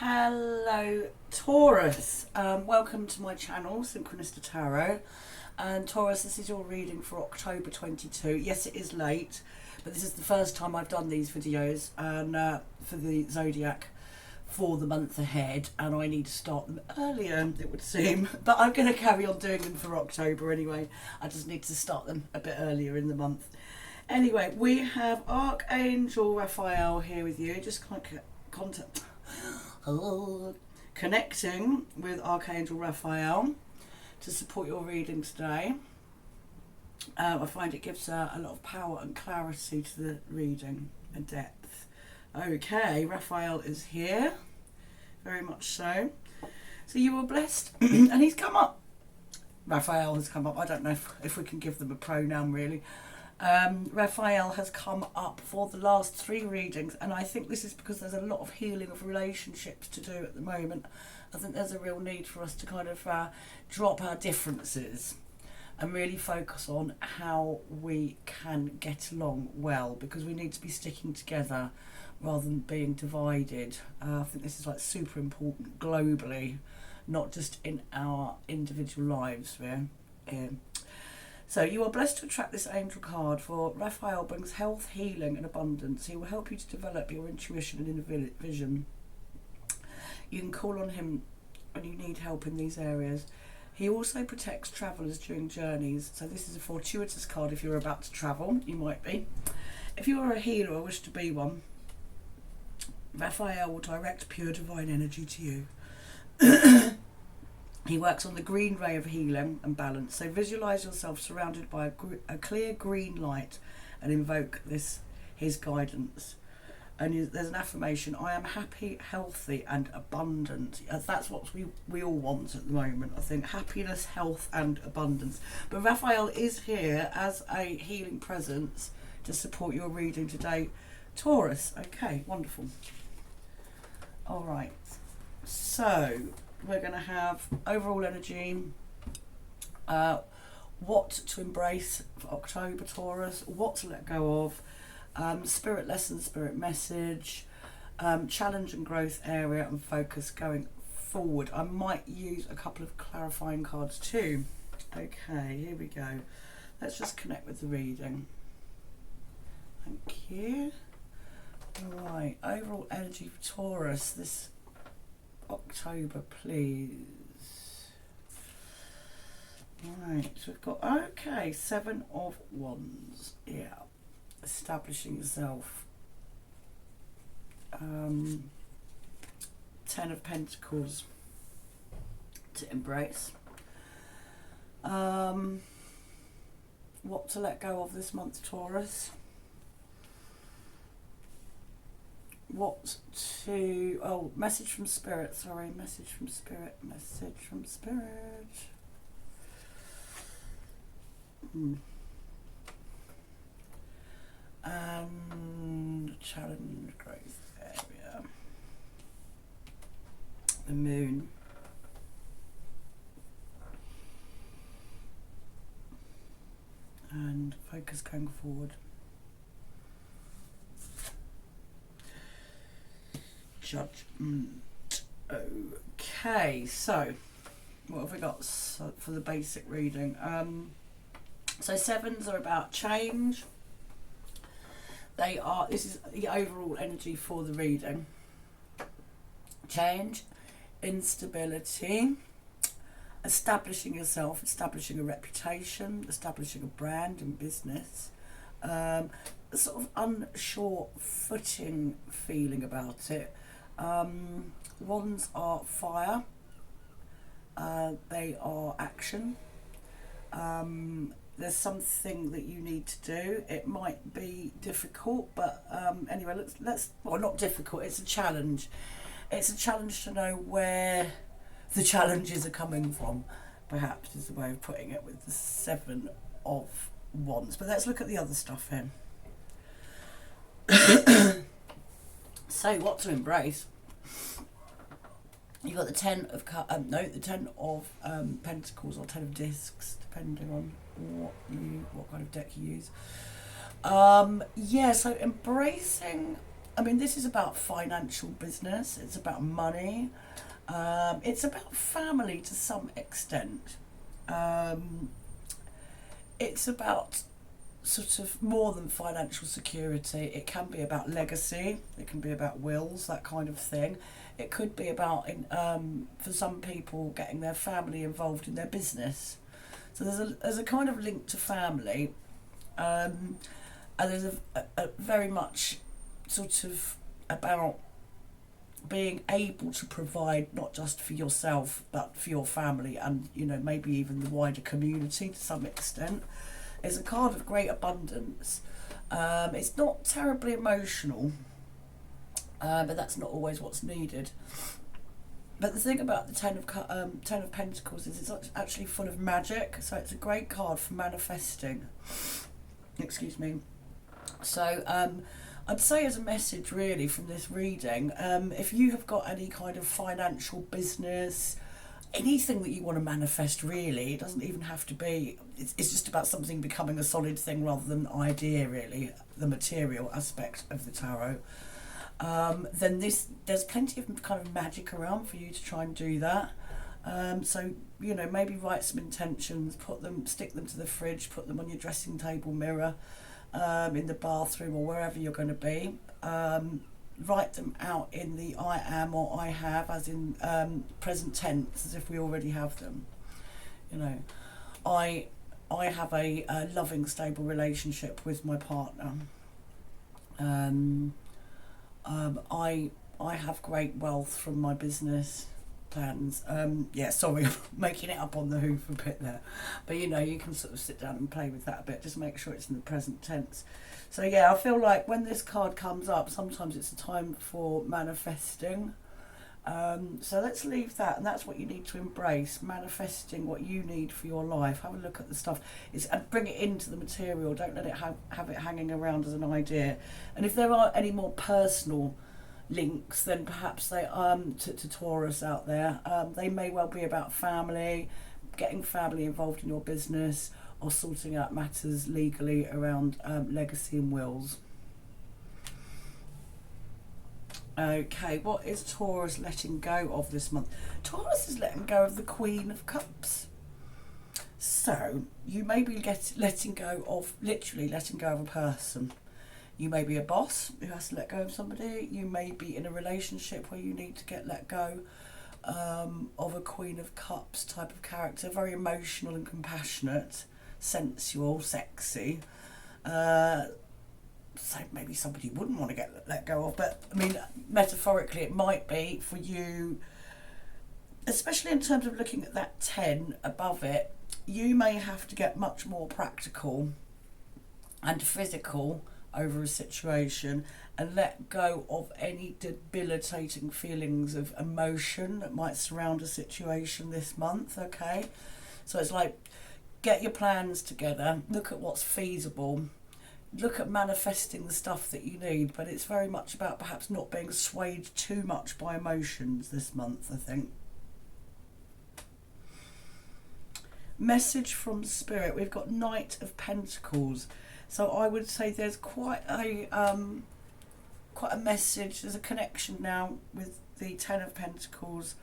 Hello Taurus, welcome to my channel Synchronista Tarot. And Taurus, this is your reading for October 22. Yes, it is late, but this is the first time I've done these videos and for the zodiac for the month ahead, and I need to start them earlier, it would seem, but I'm going to carry on doing them for October anyway. I just need to start them a bit earlier in the month. Anyway, we have Archangel Raphael here with you, just connecting with Archangel Raphael to support your reading today. I find it gives a lot of power and clarity to the reading and depth. Okay, Raphael is here, very much so. So you were blessed, and he's come up. Raphael has come up. I don't know if we can give them a pronoun really. Raphael has come up for the last 3 readings, and I think this is because there's a lot of healing of relationships to do at the moment. I think there's a real need for us to kind of drop our differences and really focus on how we can get along well, because we need to be sticking together rather than being divided. I think this is like super important globally, not just in our individual lives. So you are blessed to attract this angel card, for Raphael brings health, healing and abundance. He will help you to develop your intuition and inner vision. You can call on him when you need help in these areas. He also protects travellers during journeys. So this is a fortuitous card if you're about to travel. You might be. If you are a healer or wish to be one, Raphael will direct pure divine energy to you. He works on the green ray of healing and balance. So visualise yourself surrounded by a clear green light and invoke his guidance. And there's an affirmation: I am happy, healthy and abundant. That's what we all want at the moment, I think. Happiness, health and abundance. But Raphael is here as a healing presence to support your reading today, Taurus. Okay, wonderful. All right. So we're going to have overall energy, what to embrace for October, Taurus, what to let go of, spirit lesson, spirit message, challenge and growth area and focus going forward. I might use a couple of clarifying cards too. Okay, here we go. Let's just connect with the reading. Thank you. Right, overall energy for Taurus this October, please. Right, so we've got, okay, 7 of Wands. Yeah, establishing yourself. 10 of Pentacles to embrace. What to let go of this month, Taurus. What to, message from spirit, sorry, message from spirit. And challenge growth area. The moon. And focus going forward. Judgment. Okay, so what have we got for the basic reading? So 7s are about change. This is the overall energy for the reading. Change, instability, establishing yourself, establishing a reputation, establishing a brand and business. A sort of unsure footing feeling about it. Wands are fire. They are action. There's something that you need to do. It might be difficult, but anyway, let's well, not difficult, it's a challenge. It's a challenge to know where the challenges are coming from, perhaps is the way of putting it, with the 7 of Wands. But let's look at the other stuff here. So what to embrace? You've got the 10 of the 10 of Pentacles, or 10 of Discs, depending on what kind of deck you use. Yeah, so embracing I mean, this is about financial business. It's about money. It's about family to some extent. It's about sort of more than financial security. It can be about legacy. It can be about wills, that kind of thing. It could be about, for some people, getting their family involved in their business. So there's a kind of link to family, and there's a very much sort of about being able to provide not just for yourself but for your family, and maybe even the wider community to some extent. It's a card of great abundance. It's not terribly emotional, but that's not always what's needed. But the thing about the Ten of Pentacles is it's actually full of magic, so it's a great card for manifesting. Excuse me. So I'd say as a message really from this reading, if you have got any kind of financial business, anything that you want to manifest really, it doesn't even have to be, it's just about something becoming a solid thing rather than an idea really, the material aspect of the tarot. Then there's plenty of kind of magic around for you to try and do that. So maybe write some intentions, stick them to the fridge, put them on your dressing table mirror, in the bathroom or wherever you're going to be. Write them out in the I am or I have, as in present tense, as if we already have them. I have a loving, stable relationship with my partner. I have great wealth from my business plans. Sorry, I'm making it up on the hoof a bit there, but you can sort of sit down and play with that a bit. Just make sure it's in the present tense. So I feel like when this card comes up, sometimes it's a time for manifesting. So let's leave that, and that's what you need to embrace, manifesting what you need for your life. Have a look at the stuff, and bring it into the material. Don't let it have it hanging around as an idea. And if there are any more personal links, then perhaps they to Taurus out there, they may well be about family, getting family involved in your business, or sorting out matters legally around legacy and wills. Okay, what is Taurus letting go of this month? Taurus is letting go of the Queen of Cups. So you may be literally letting go of a person. You may be a boss who has to let go of somebody. You may be in a relationship where you need to let go of a Queen of Cups type of character. Very emotional and compassionate, sensual, sexy. So maybe somebody you wouldn't want to let go of, but I mean, metaphorically it might be for you, especially in terms of looking at that 10 above it. You may have to get much more practical and physical over a situation and let go of any debilitating feelings of emotion that might surround a situation this month. Okay, so it's like, get your plans together, look at what's feasible, look at manifesting the stuff that you need, but it's very much about perhaps not being swayed too much by emotions this month, I think. Message from Spirit. We've got Knight of Pentacles. So I would say there's quite a message. There's a connection now with the Ten of Pentacles.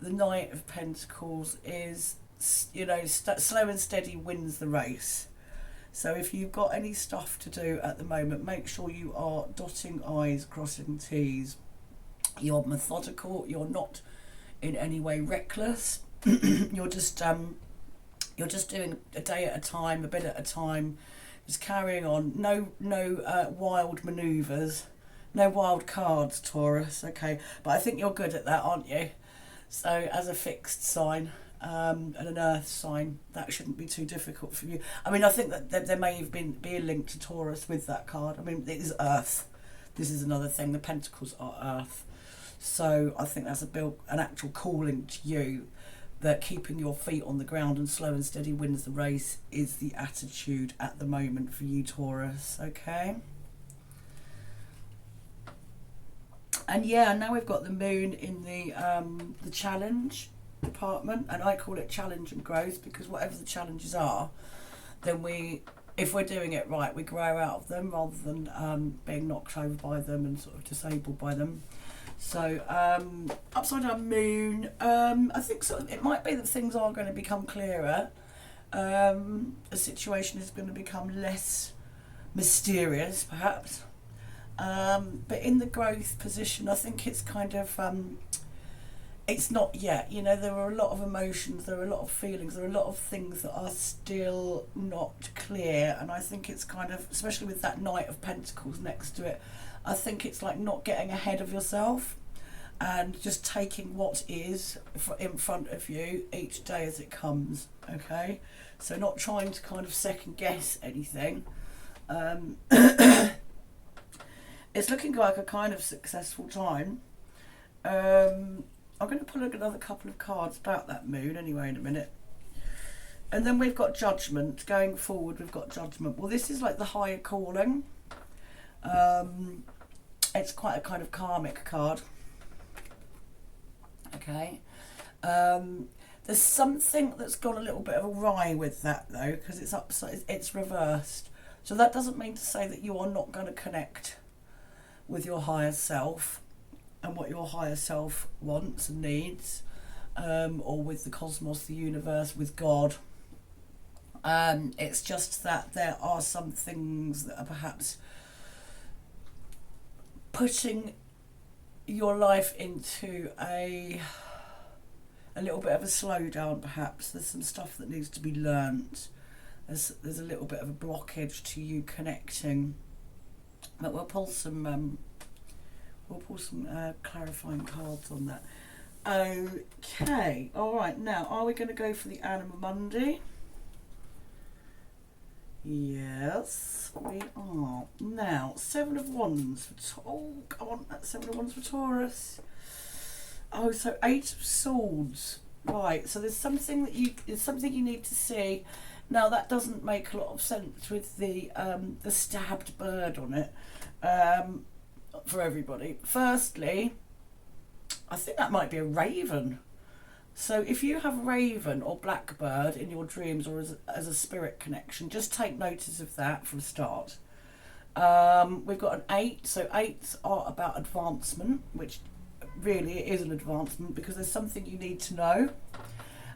The Knight of Pentacles is, slow and steady wins the race. So if you've got any stuff to do at the moment, make sure you are dotting I's, crossing T's. You're methodical. You're not in any way reckless. You're just doing a day at a time, a bit at a time, just carrying on. No wild manoeuvres, no wild cards, Taurus. Okay, but I think you're good at that, aren't you? So as a fixed sign, and an earth sign, that shouldn't be too difficult for you. I mean, I think that there may have be a link to Taurus with that card. I mean, it is earth. This is another thing. The Pentacles are earth. So I think that's an actual calling to you, that keeping your feet on the ground and slow and steady wins the race is the attitude at the moment for you, Taurus. Okay. And now we've got the moon in the challenge department, and I call it challenge and growth, because whatever the challenges are, then we if we're doing it right, we grow out of them rather than being knocked over by them and sort of disabled by them. So upside down moon, I think sort of it might be that things are going to become clearer. The situation is going to become less mysterious, perhaps. But in the growth position, I think it's kind of it's not yet. You know, there are a lot of emotions, there are a lot of feelings, there are a lot of things that are still not clear, and I think it's kind of, especially with that Knight of Pentacles next to it, I think it's like not getting ahead of yourself and just taking what is in front of you each day as it comes, okay? So not trying to kind of second guess anything. It's looking like a kind of successful time. I'm going to pull another couple of cards about that moon anyway in a minute. And then we've got Judgment. Going forward, we've got Judgment. Well, this is like the higher calling. It's quite a kind of karmic card. Okay. There's something that's got a little bit of a wry with that though, because it's upside, it's reversed. So that doesn't mean to say that you are not going to connect with your higher self and what your higher self wants and needs, or with the cosmos, the universe, with God. It's just that there are some things that are perhaps putting your life into a little bit of a slowdown, perhaps. There's some stuff that needs to be learnt. There's a little bit of a blockage to you connecting. But we'll pull some clarifying cards on that. Okay, all right. Now, are we going to go for the Anima Mundi? Yes, we are. Now, Seven of Wands for come on, that's Seven of Wands for Taurus. Oh, so Eight of Swords. Right. So there's something you need to see. Now that doesn't make a lot of sense with the stabbed bird on it. For everybody. Firstly, I think that might be a raven. So if you have raven or blackbird in your dreams or as a spirit connection, just take notice of that from the start. We've got an 8, so 8s are about advancement, which really it is an advancement because there's something you need to know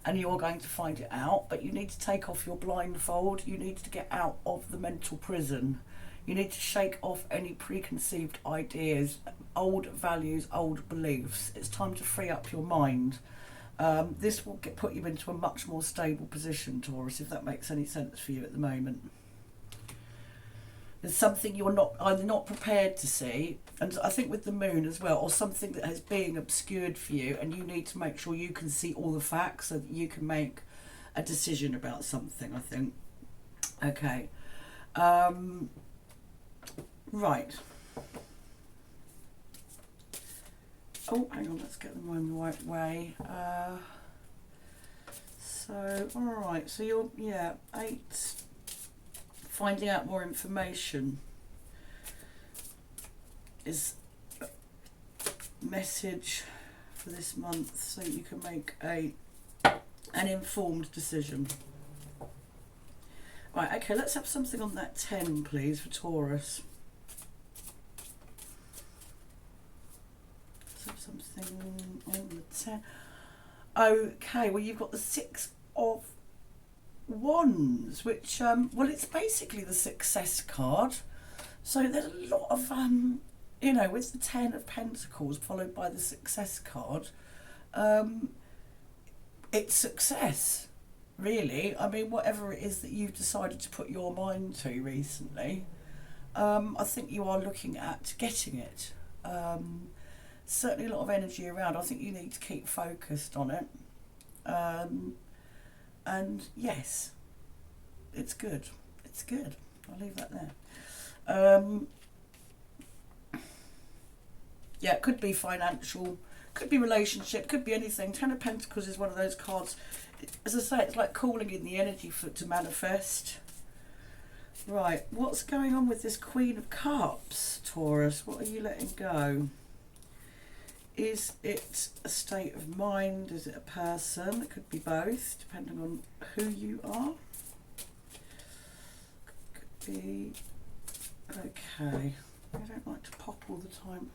and you're going to find it out, but you need to take off your blindfold, you need to get out of the mental prison. You need to shake off any preconceived ideas, old values, old beliefs. It's time to free up your mind. This will put you into a much more stable position, Taurus, if that makes any sense for you at the moment. There's something you're either not prepared to see, and I think with the moon as well, or something that is being obscured for you, and you need to make sure you can see all the facts so that you can make a decision about something, I think. Okay. Right. Oh, hang on, let's get them on the right way. So, alright, so you're, 8, finding out more information is a message for this month so you can make an informed decision. Right, okay, let's have something on that 10, please, for Taurus. Something on the 10. Okay, well you've got the 6 of Wands, which well, it's basically the success card. So there's a lot of with the 10 of Pentacles followed by the success card, it's success, really. I mean, whatever it is that you've decided to put your mind to recently, I think you are looking at getting it. Certainly a lot of energy around. I think you need to keep focused on it. And yes, it's good. It's good. I'll leave that there. Yeah, it could be financial, could be relationship, could be anything. 10 of Pentacles is one of those cards. As I say, it's like calling in the energy for it to manifest. Right, what's going on with this Queen of Cups, Taurus? What are you letting go? Is it a state of mind? Is it a person? It could be both, depending on who you are. be okay. I don't like to pop all the time.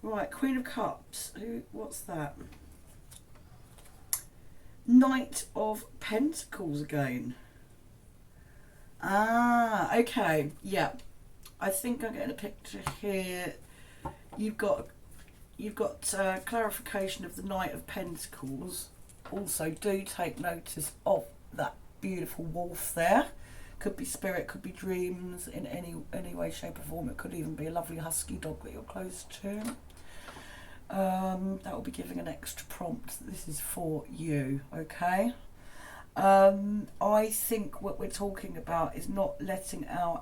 Right, Queen of Cups. What's that? Knight of Pentacles again. Ah, okay. Yeah. I think I'm getting a picture here. You've got clarification of the Knight of Pentacles. Also, do take notice of that beautiful wolf there. Could be spirit, could be dreams in any way, shape or form. It could even be a lovely husky dog that you're close to. That will be giving an extra prompt. This is for you, okay? I think what we're talking about is not letting our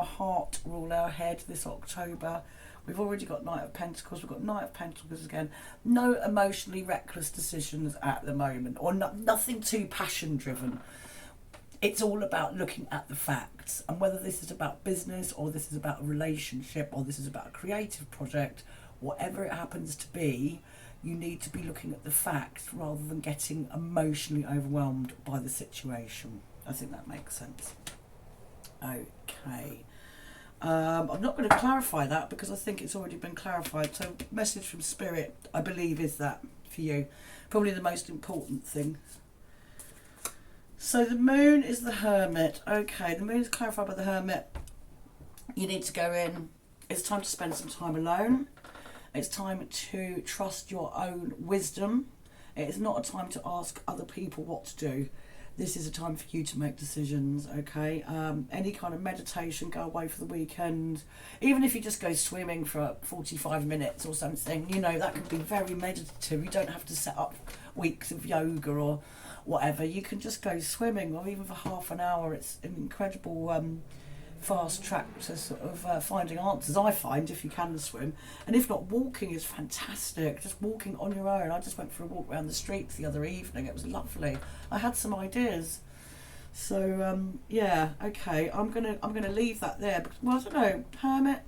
heart rule our head this October. We've already got Knight of Pentacles. We've got Knight of Pentacles again. No emotionally reckless decisions at the moment, or nothing too passion driven. It's all about looking at the facts, and whether this is about business or this is about a relationship or this is about a creative project, whatever it happens to be, you need to be looking at the facts rather than getting emotionally overwhelmed by the situation. I think that makes sense. Okay. I'm not going to clarify that because I think it's already been clarified. So message from Spirit, I believe, is that for you. Probably the most important thing. So the Moon is the Hermit. Okay, the Moon is clarified by the Hermit. You need to go in. It's time to spend some time alone. It's time to trust your own wisdom. It is not a time to ask other people what to do. This is a time for you to make decisions, okay? Any kind of meditation, go away for the weekend. Even if you just go swimming for 45 minutes or something, you know, that could be very meditative. You don't have to set up weeks of yoga or whatever. You can just go swimming, or even for half an hour. It's an incredible fast track to sort of finding answers, I find, if you can swim. And if not, walking is fantastic. Just walking on your own. I just went for a walk around the streets the other evening. It was lovely. I had some ideas. So yeah, okay. I'm gonna leave that there because, well, I don't know.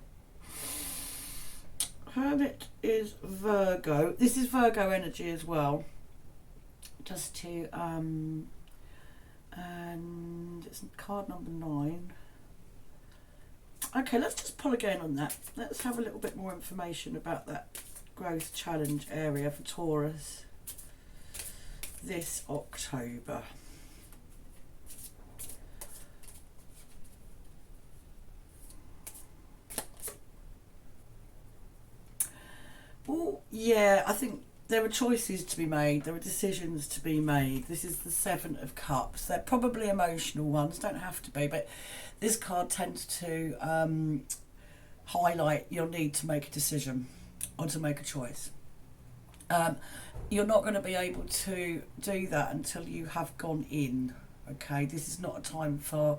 Hermit is Virgo. This is Virgo energy as well. Just to and it's card number 9. Okay, let's just pull again on that. Let's have a little bit more information about that growth challenge area for Taurus this October. Well, yeah, I think there are choices to be made. There are decisions to be made. This is the 7 of Cups. They're probably emotional ones, don't have to be, but this card tends to highlight your need to make a decision or to make a choice. You're not going to be able to do that until you have gone in, okay? This is not a time for,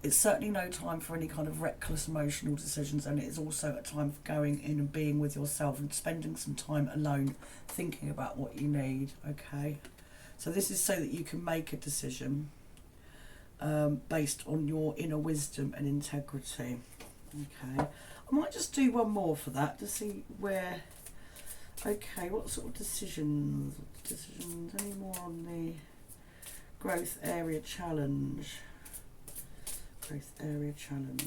it's certainly no time for any kind of reckless emotional decisions, and it is also a time for going in and being with yourself and spending some time alone thinking about what you need, okay? So this is so that you can make a decision based on your inner wisdom and integrity. Okay, I might just do one more for that to see where. Okay, what sort of decisions? Any more on the growth area challenge? Growth area challenge.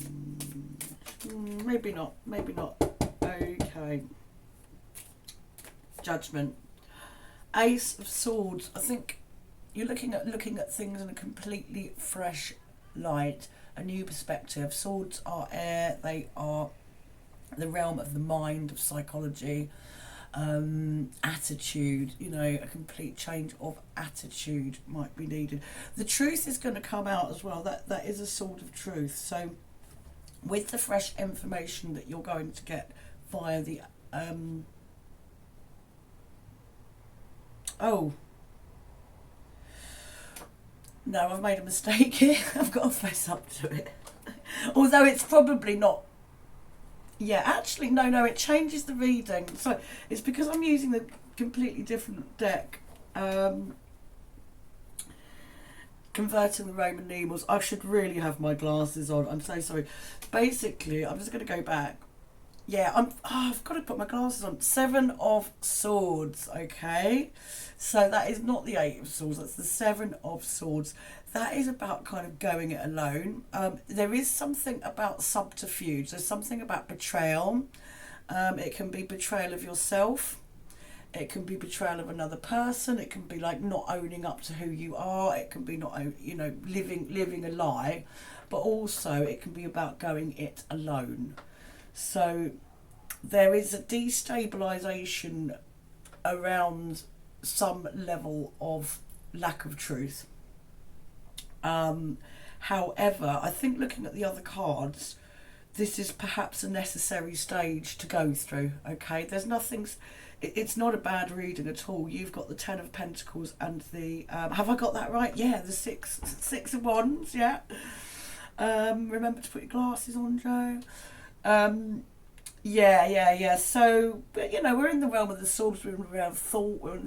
Maybe not. Maybe not. Okay. Judgment. Ace of Swords. I think you're looking at things in a completely fresh light, a new perspective. Swords are air. They are the realm of the mind, of psychology, attitude. You know, a complete change of attitude might be needed. The truth is going to come out as well. That is a sword of truth. So with the fresh information that you're going to get via the oh no, I've made a mistake here. I've got to face up to it. Although it's probably not. Yeah, actually, no, it changes the reading. So it's because I'm using the completely different deck. Converting the Roman numerals. I should really have my glasses on. I'm so sorry. Basically, I'm just going to go back. Yeah, I've got to put my glasses on. 7 of Swords, okay? So that is not the 8 of Swords, that's the 7 of Swords. that is about kind of going it alone. There is something about subterfuge. There's something about betrayal. It can be betrayal of yourself. It can be betrayal of another person. It can be like not owning up to who you are. It can be not, living a lie. But also it can be about going it alone. So there is a destabilisation around some level of lack of truth. However, I think looking at the other cards, this is perhaps a necessary stage to go through. Okay, there's nothing. It's not a bad reading at all. You've got the Ten of Pentacles and the have I got that right? Yeah, the six of Wands. Yeah. Remember to put your glasses on, Joe. Yeah. So, but we're in the realm of the swords. We're in the realm of thought.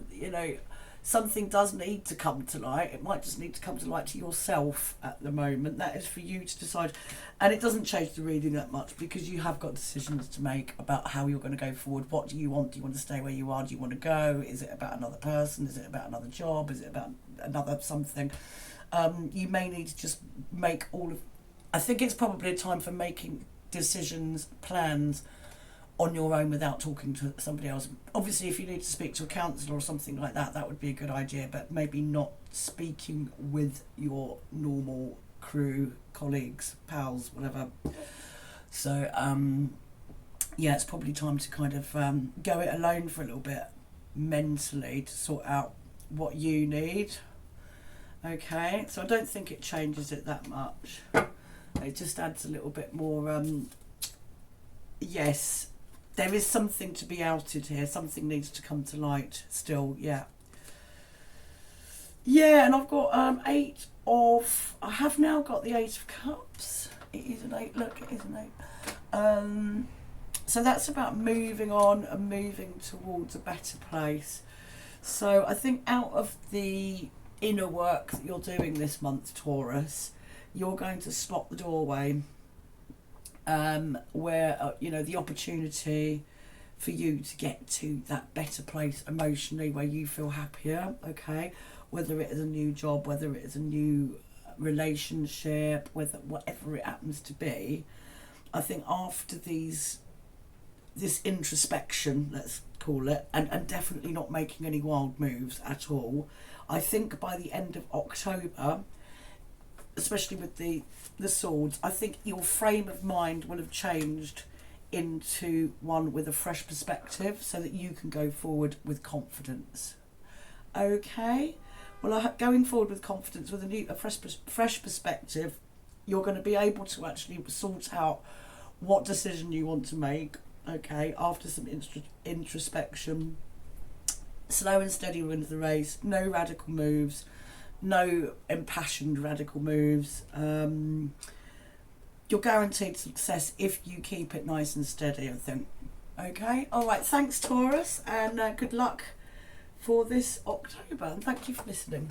Something does need to come to light. It might just need to come to light to yourself at the moment. That is for you to decide. And it doesn't change the reading that much because you have got decisions to make about how you're going to go forward. What do you want? Do you want to stay where you are? Do you want to go? Is it about another person? Is it about another job? Is it about another something? You may need to just make I think it's probably a time for making decisions, plans on your own without talking to somebody else. Obviously, if you need to speak to a counsellor or something like that, that would be a good idea, but maybe not speaking with your normal crew, colleagues, pals, whatever. So, it's probably time to kind of go it alone for a little bit mentally to sort out what you need. Okay, so I don't think it changes it that much. It just adds a little bit more, yes, there is something to be outed here. Something needs to come to light still, yeah. Yeah, and I've got I have now got the Eight of Cups. It is an 8, look, it is an 8. So that's about moving on and moving towards a better place. So I think out of the inner work that you're doing this month, Taurus, you're going to spot the doorway where the opportunity for you to get to that better place emotionally where you feel happier. Okay, whether it is a new job, whether it is a new relationship, whatever it happens to be. I think after this introspection, let's call it, and definitely not making any wild moves at all, I think by the end of October, especially with the swords, I think your frame of mind will have changed into one with a fresh perspective so that you can go forward with confidence. Okay, well, going forward with confidence with a fresh perspective, you're going to be able to actually sort out what decision you want to make. Okay, after some introspection, slow and steady wins the race. No radical moves. No impassioned radical moves. You're guaranteed success if you keep it nice and steady, I think. Okay, all right, thanks Taurus, and good luck for this October, and thank you for listening.